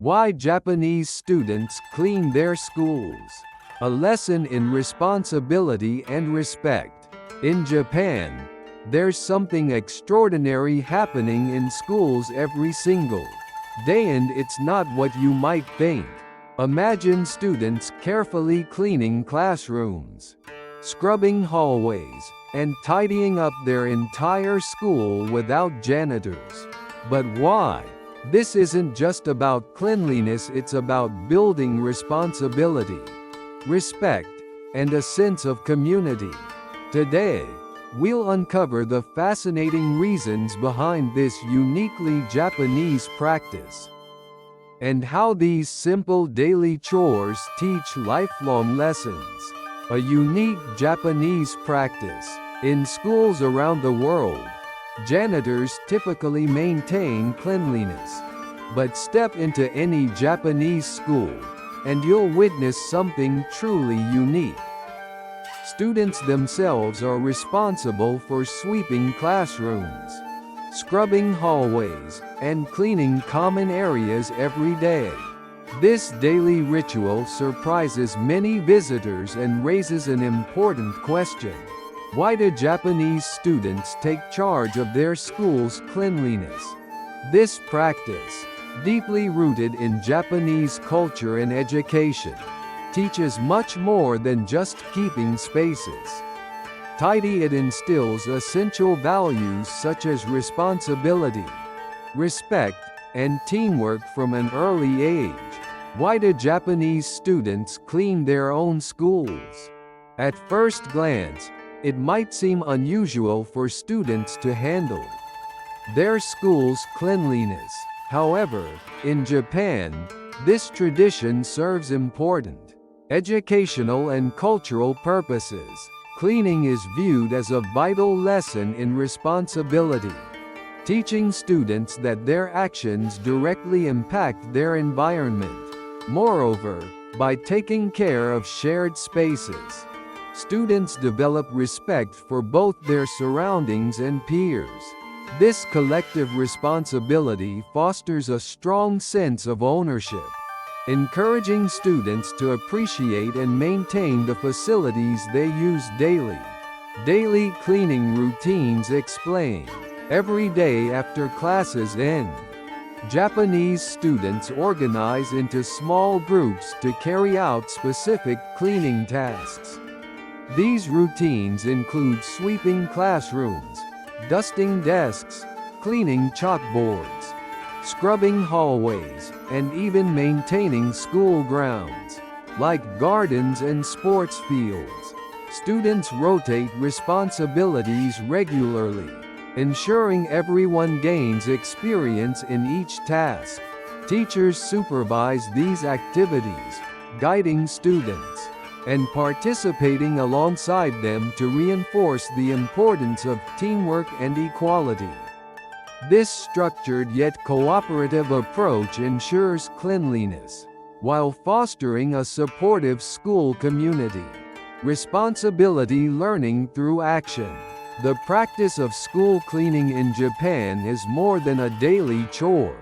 Why Japanese students clean their schools. A lesson in responsibility and respect. In Japan, there's something extraordinary happening in schools every single day, and it's not what you might think. Imagine students carefully cleaning classrooms, scrubbing hallways, and tidying up their entire school without janitors. But why? This isn't just about cleanliness, it's about building responsibility, respect, and a sense of community. Today, we'll uncover the fascinating reasons behind this uniquely Japanese practice, and how these simple daily chores teach lifelong lessons. A unique Japanese practice. In schools around the world, janitors typically maintain cleanliness. But step into any Japanese school, and you'll witness something truly unique. Students themselves are responsible for sweeping classrooms, scrubbing hallways, and cleaning common areas every day. This daily ritual surprises many visitors and raises an important question. Why do Japanese students take charge of their school's cleanliness? This practice, deeply rooted in Japanese culture and education, teaches much more than just keeping spaces tidy. It instills essential values such as responsibility, respect, and teamwork from an early age. Why do Japanese students clean their own schools? At first glance, it might seem unusual for students to handle their school's cleanliness. However, in Japan, this tradition serves important educational and cultural purposes. Cleaning is viewed as a vital lesson in responsibility, teaching students that their actions directly impact their environment. Moreover, by taking care of shared spaces, students develop respect for both their surroundings and peers. This collective responsibility fosters a strong sense of ownership, encouraging students to appreciate and maintain the facilities they use daily. Daily cleaning routines explain. Every day after classes end, Japanese students organize into small groups to carry out specific cleaning tasks. These routines include sweeping classrooms, dusting desks, cleaning chalkboards, scrubbing hallways, and even maintaining school grounds, like gardens and sports fields. Students rotate responsibilities regularly, ensuring everyone gains experience in each task. Teachers supervise these activities, guiding students and participating alongside them to reinforce the importance of teamwork and equality. This structured yet cooperative approach ensures cleanliness, while fostering a supportive school community. Responsibility learning through action. The practice of school cleaning in Japan is more than a daily chore.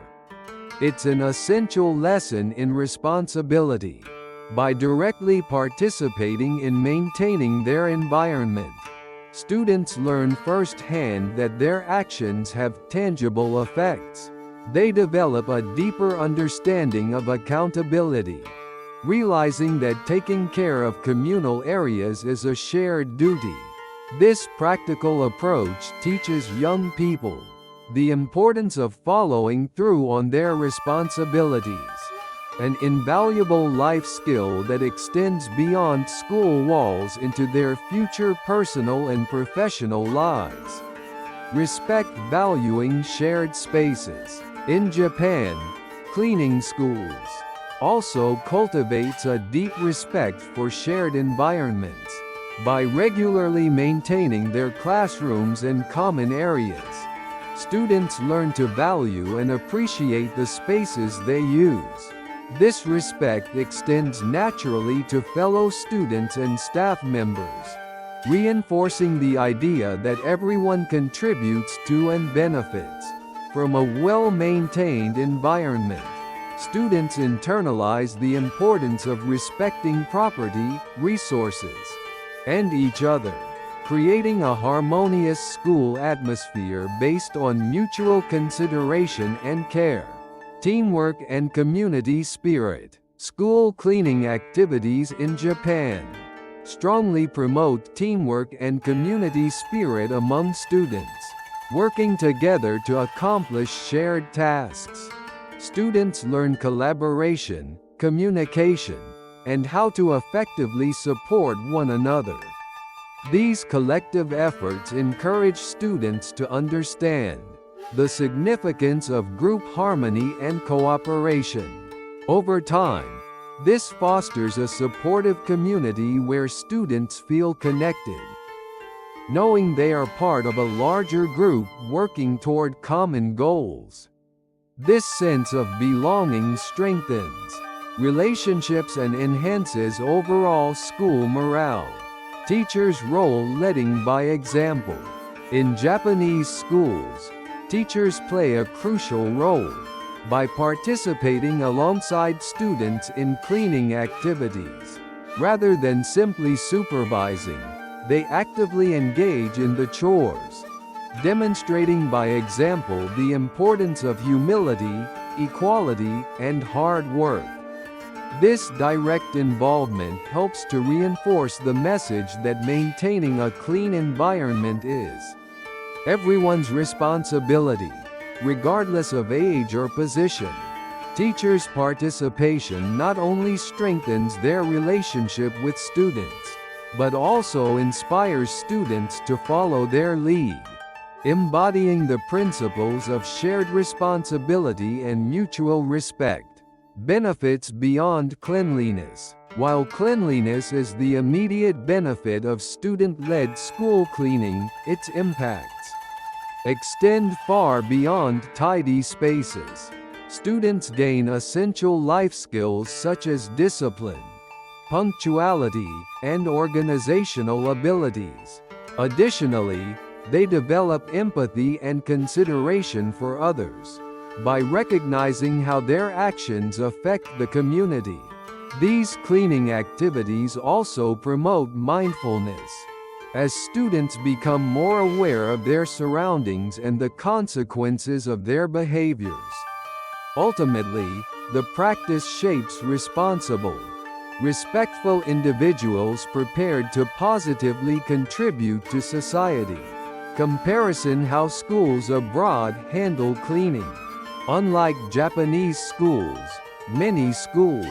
It's an essential lesson in responsibility. By directly participating in maintaining their environment, students learn firsthand that their actions have tangible effects. They develop a deeper understanding of accountability, realizing that taking care of communal areas is a shared duty. This practical approach teaches young people the importance of following through on their responsibilities, an invaluable life skill that extends beyond school walls into their future personal and professional lives. Respect. Valuing shared spaces. In Japan, cleaning schools also cultivates a deep respect for shared environments. By regularly maintaining their classrooms and common areas, students learn to value and appreciate the spaces they use. This respect extends naturally to fellow students and staff members, reinforcing the idea that everyone contributes to and benefits from a well-maintained environment. Students internalize the importance of respecting property, resources, and each other, creating a harmonious school atmosphere based on mutual consideration and care. Teamwork and community spirit. School cleaning activities in Japan strongly promote teamwork and community spirit among students, working together to accomplish shared tasks. Students learn collaboration, communication, and how to effectively support one another. These collective efforts encourage students to understand the significance of group harmony and cooperation. Over time, this fosters a supportive community where students feel connected, knowing they are part of a larger group working toward common goals. This sense of belonging strengthens relationships and enhances overall school morale. Teachers' role: leading by example. In Japanese schools, teachers play a crucial role by participating alongside students in cleaning activities. Rather than simply supervising, they actively engage in the chores, demonstrating by example the importance of humility, equality, and hard work. This direct involvement helps to reinforce the message that maintaining a clean environment is everyone's responsibility, regardless of age or position. Teachers' participation not only strengthens their relationship with students, but also inspires students to follow their lead, embodying the principles of shared responsibility and mutual respect. Benefits beyond cleanliness. While cleanliness is the immediate benefit of student-led school cleaning, its impacts extend far beyond tidy spaces. Students gain essential life skills such as discipline, punctuality, and organizational abilities. Additionally, they develop empathy and consideration for others by recognizing how their actions affect the community. These cleaning activities also promote mindfulness, as students become more aware of their surroundings and the consequences of their behaviors. Ultimately, the practice shapes responsible, respectful individuals prepared to positively contribute to society. Comparison: how schools abroad handle cleaning. Unlike Japanese schools, many schools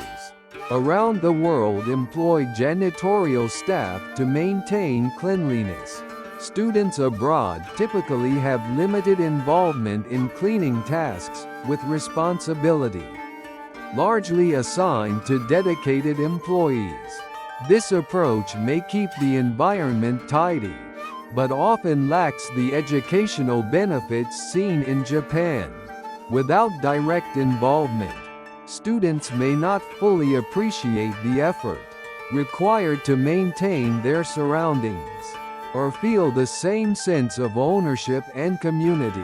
around the world employ janitorial staff to maintain cleanliness. Students abroad typically have limited involvement in cleaning tasks, with responsibility largely assigned to dedicated employees. This approach may keep the environment tidy, but often lacks the educational benefits seen in Japan. Without direct involvement, students may not fully appreciate the effort required to maintain their surroundings, or feel the same sense of ownership and community.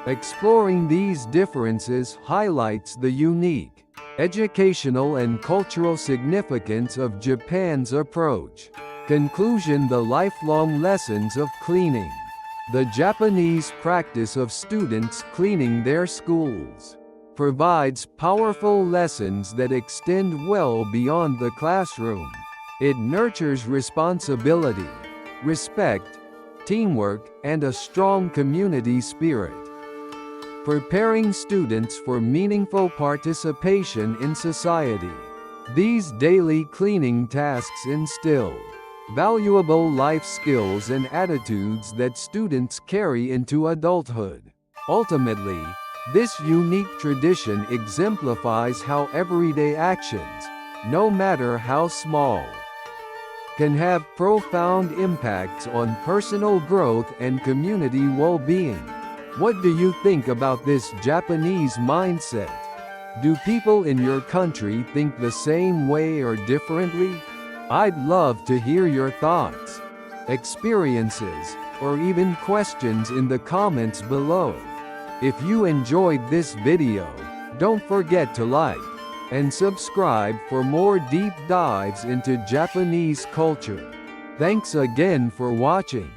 Exploring these differences highlights the unique educational and cultural significance of Japan's approach. Conclusion: the lifelong lessons of cleaning. The Japanese practice of students cleaning their schools provides powerful lessons that extend well beyond the classroom. It nurtures responsibility, respect, teamwork, and a strong community spirit, preparing students for meaningful participation in society. These daily cleaning tasks instill valuable life skills and attitudes that students carry into adulthood. Ultimately, this unique tradition exemplifies how everyday actions, no matter how small, can have profound impacts on personal growth and community well-being. What do you think about this Japanese mindset? Do people in your country think the same way or differently? I'd love to hear your thoughts, experiences, or even questions in the comments below. If you enjoyed this video, Don't forget to like and subscribe for more deep dives into Japanese culture. Thanks again for watching.